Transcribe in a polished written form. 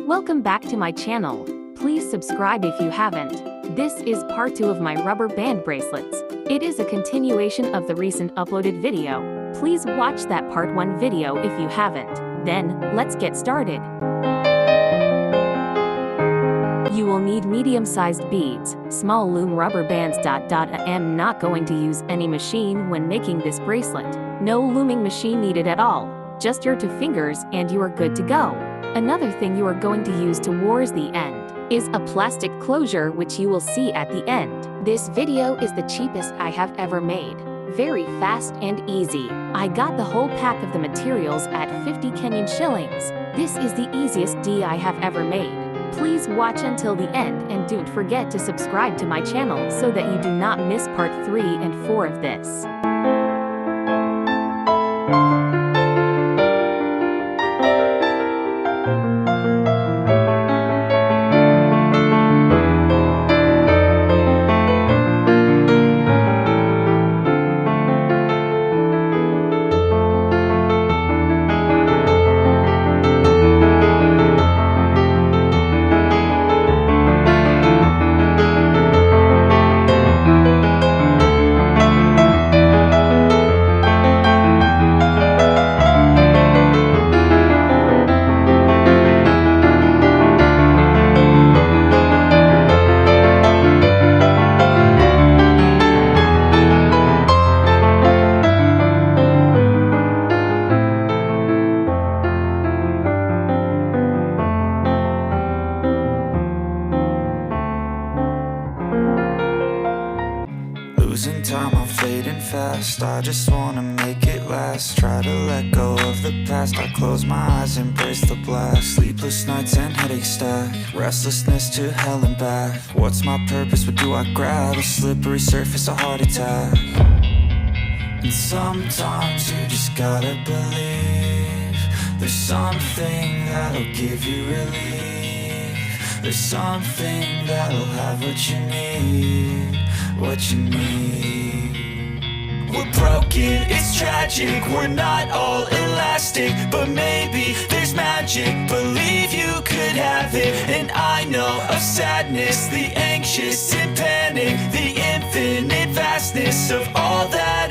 Welcome back to my channel. Please subscribe if you haven't. This is part 2 of my rubber band bracelets. It is a continuation of the recent uploaded video. Please watch that part 1 video if you haven't. Then, let's get started. You will need medium-sized beads, small loom rubber bands. I am not going to use any machine when making this bracelet. No looming machine needed at all. Just your 2 fingers and you are good to go. Another thing you are going to use towards the end is a plastic closure, which you will see at the end. This video is the cheapest I have ever made. Very fast and easy. I got the whole pack of the materials at 50 Kenyan shillings. This is the easiest deal I have ever made. Please watch until the end and don't forget to subscribe to my channel so that you do not miss part 3 and 4 of this. Losing time, I'm fading fast. I just wanna make it last. Try to let go of the past. I close my eyes, embrace the blast. Sleepless nights and headaches stack. Restlessness to hell and back. What's my purpose? What do I grab? A slippery surface, a heart attack. And sometimes you just gotta believe there's something that'll give you relief. There's something that'll have what you need. What you need. We're broken, it's tragic. We're not all elastic, but maybe there's magic. Believe you could have it. And I know of sadness, the anxious and panic, the infinite vastness of all that